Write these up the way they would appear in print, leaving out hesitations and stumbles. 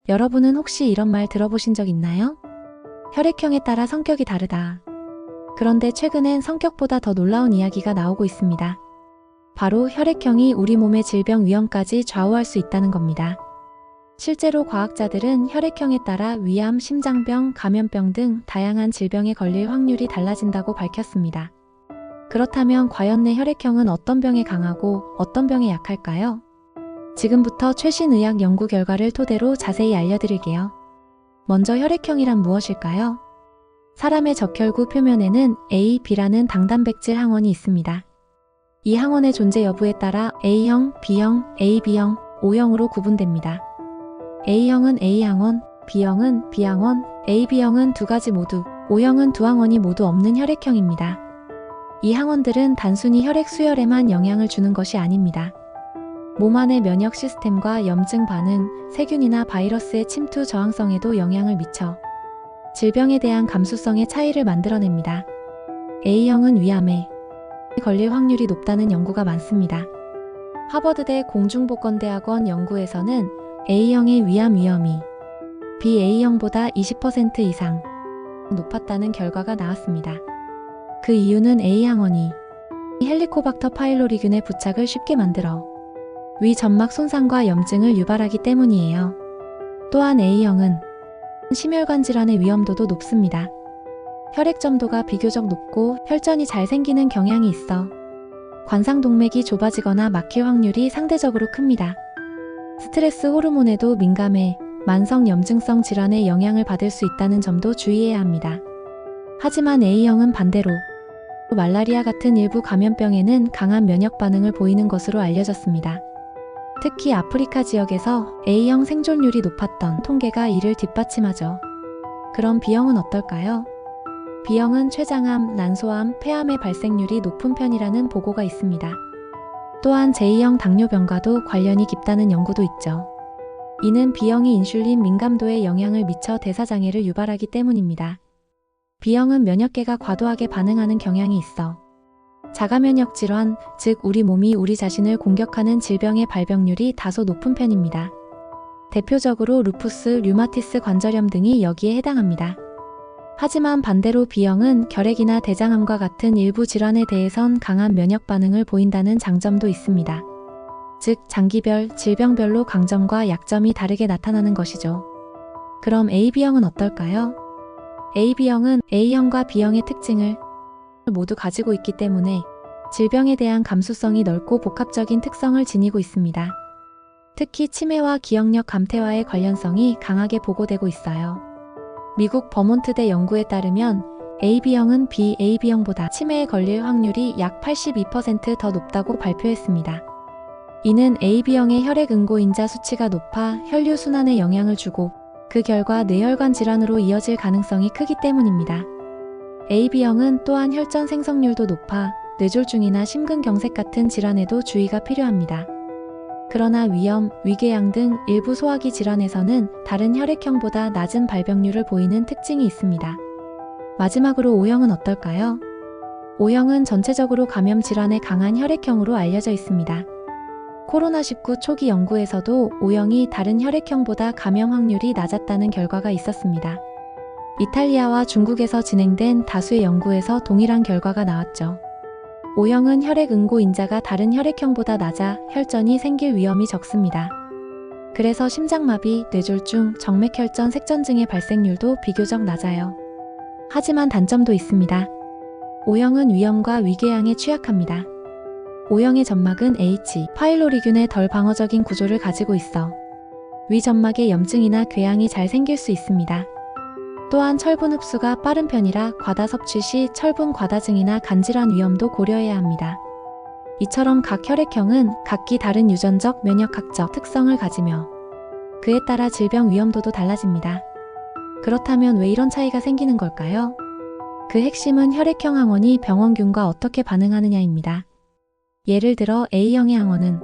여러분은 혹시 이런 말 들어보신 적 있나요? 혈액형에 따라 성격이 다르다. 그런데 최근엔 성격보다 더 놀라운 이야기가 나오고 있습니다. 바로 혈액형이 우리 몸의 질병 위험까지 좌우할 수 있다는 겁니다. 실제로 과학자들은 혈액형에 따라 위암, 심장병, 감염병 등 다양한 질병에 걸릴 확률이 달라진다고 밝혔습니다. 그렇다면 과연 내 혈액형은 어떤 병에 강하고 어떤 병에 약할까요? 지금부터 최신 의학 연구 결과를 토대로 자세히 알려드릴게요. 먼저 혈액형이란 무엇일까요? 사람의 적혈구 표면에는 A, B라는 당단백질 항원이 있습니다. 이 항원의 존재 여부에 따라 A형, B형, AB형, O형으로 구분됩니다. A형은 A항원, B형은 B항원, AB형은 두 가지 모두, O형은 두 항원이 모두 없는 혈액형입니다. 이 항원들은 단순히 혈액 수혈에만 영향을 주는 것이 아닙니다. 몸 안의 면역 시스템과 염증 반응, 세균이나 바이러스의 침투 저항성에도 영향을 미쳐 질병에 대한 감수성의 차이를 만들어냅니다. A형은 위암에 걸릴 확률이 높다는 연구가 많습니다. 하버드대 공중보건대학원 연구에서는 A형의 위암 위험이 BA형보다 20% 이상 높았다는 결과가 나왔습니다. 그 이유는 A항원이 헬리코박터 파일로리균의 부착을 쉽게 만들어 위 점막 손상과 염증을 유발하기 때문이에요. 또한 A형은 심혈관 질환의 위험도도 높습니다. 혈액 점도가 비교적 높고 혈전이 잘 생기는 경향이 있어 관상동맥이 좁아지거나 막힐 확률이 상대적으로 큽니다. 스트레스 호르몬에도 민감해 만성 염증성 질환의 영향을 받을 수 있다는 점도 주의해야 합니다. 하지만 A형은 반대로 말라리아 같은 일부 감염병에는 강한 면역 반응을 보이는 것으로 알려졌습니다. 특히 아프리카 지역에서 A형 생존율이 높았던 통계가 이를 뒷받침하죠. 그럼 B형은 어떨까요? B형은 췌장암, 난소암, 폐암의 발생률이 높은 편이라는 보고가 있습니다. 또한 제2형 당뇨병과도 관련이 깊다는 연구도 있죠. 이는 B형이 인슐린 민감도에 영향을 미쳐 대사장애를 유발하기 때문입니다. B형은 면역계가 과도하게 반응하는 경향이 있어 자가면역 질환, 즉 우리 몸이 우리 자신을 공격하는 질병의 발병률이 다소 높은 편입니다. 대표적으로 루푸스, 류마티스 관절염 등이 여기에 해당합니다. 하지만 반대로 B형은 결핵이나 대장암과 같은 일부 질환에 대해선 강한 면역 반응을 보인다는 장점도 있습니다. 즉 장기별, 질병별로 강점과 약점이 다르게 나타나는 것이죠. 그럼 AB형은 어떨까요? AB형은 A형과 B형의 특징을 모두 가지고 있기 때문에 질병에 대한 감수성이 넓고 복합적인 특성을 지니고 있습니다. 특히 치매와 기억력 감퇴와의 관련성이 강하게 보고되고 있어요. 미국 버몬트대 연구에 따르면 AB형은 BAB형보다 치매에 걸릴 확률이 약 82% 더 높다고 발표했습니다. 이는 AB형의 혈액 응고인자 수치가 높아 혈류 순환에 영향을 주고 그 결과 뇌혈관 질환으로 이어질 가능성이 크기 때문입니다. AB형은 또한 혈전 생성률도 높아 뇌졸중이나 심근경색 같은 질환에도 주의가 필요합니다. 그러나 위염, 위궤양 등 일부 소화기 질환에서는 다른 혈액형보다 낮은 발병률을 보이는 특징이 있습니다. 마지막으로 O형은 어떨까요? O형은 전체적으로 감염 질환에 강한 혈액형으로 알려져 있습니다. 코로나19 초기 연구에서도 O형이 다른 혈액형보다 감염 확률이 낮았다는 결과가 있었습니다. 이탈리아와 중국에서 진행된 다수의 연구에서 동일한 결과가 나왔죠. O형은 혈액 응고 인자가 다른 혈액형보다 낮아 혈전이 생길 위험이 적습니다. 그래서 심장마비, 뇌졸중, 정맥혈전, 색전증의 발생률도 비교적 낮아요. 하지만 단점도 있습니다. O형은 위염과 위궤양에 취약합니다. O형의 점막은 H. 파일로리균의 덜 방어적인 구조를 가지고 있어 위 점막에 염증이나 궤양이 잘 생길 수 있습니다. 또한 철분 흡수가 빠른 편이라 과다 섭취 시 철분 과다증이나 간질환 위험도 고려해야 합니다. 이처럼 각 혈액형은 각기 다른 유전적, 면역학적 특성을 가지며 그에 따라 질병 위험도도 달라집니다. 그렇다면 왜 이런 차이가 생기는 걸까요? 그 핵심은 혈액형 항원이 병원균과 어떻게 반응하느냐입니다. 예를 들어 A형의 항원은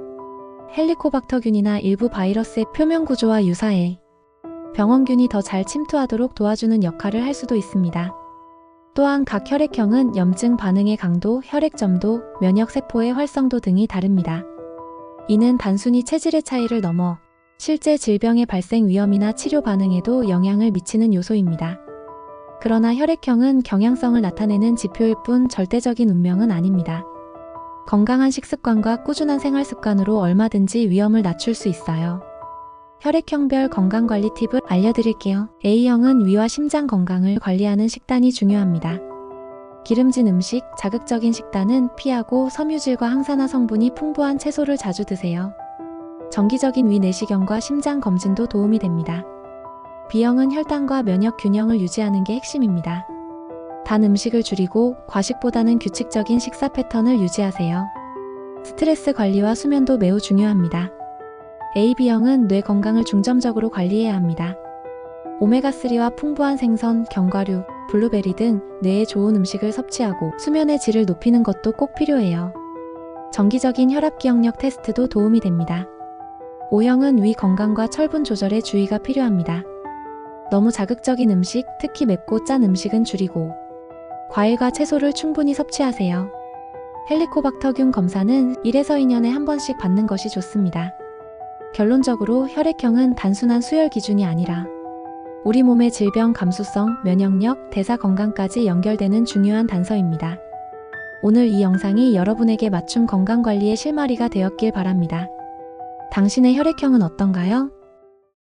헬리코박터균이나 일부 바이러스의 표면 구조와 유사해 병원균이 더 잘 침투하도록 도와주는 역할을 할 수도 있습니다. 또한 각 혈액형은 염증 반응의 강도, 혈액 점도, 면역세포의 활성도 등이 다릅니다. 이는 단순히 체질의 차이를 넘어 실제 질병의 발생 위험이나 치료 반응에도 영향을 미치는 요소입니다. 그러나 혈액형은 경향성을 나타내는 지표일 뿐 절대적인 운명은 아닙니다. 건강한 식습관과 꾸준한 생활 습관으로 얼마든지 위험을 낮출 수 있어요. 혈액형별 건강관리 팁을 알려드릴게요. A형은 위와 심장 건강을 관리하는 식단이 중요합니다. 기름진 음식, 자극적인 식단은 피하고 섬유질과 항산화 성분이 풍부한 채소를 자주 드세요. 정기적인 위 내시경과 심장 검진도 도움이 됩니다. B형은 혈당과 면역 균형을 유지하는 게 핵심입니다. 단 음식을 줄이고 과식보다는 규칙적인 식사 패턴을 유지하세요. 스트레스 관리와 수면도 매우 중요합니다. AB형은 뇌 건강을 중점적으로 관리해야 합니다. 오메가3와 풍부한 생선, 견과류, 블루베리 등 뇌에 좋은 음식을 섭취하고 수면의 질을 높이는 것도 꼭 필요해요. 정기적인 혈압 기억력 테스트도 도움이 됩니다. O형은 위 건강과 철분 조절에 주의가 필요합니다. 너무 자극적인 음식, 특히 맵고 짠 음식은 줄이고 과일과 채소를 충분히 섭취하세요. 헬리코박터균 검사는 1에서 2년에 한 번씩 받는 것이 좋습니다. 결론적으로 혈액형은 단순한 수열 기준이 아니라 우리 몸의 질병 감수성, 면역력, 대사 건강까지 연결되는 중요한 단서입니다. 오늘 이 영상이 여러분에게 맞춤 건강관리의 실마리가 되었길 바랍니다. 당신의 혈액형은 어떤가요?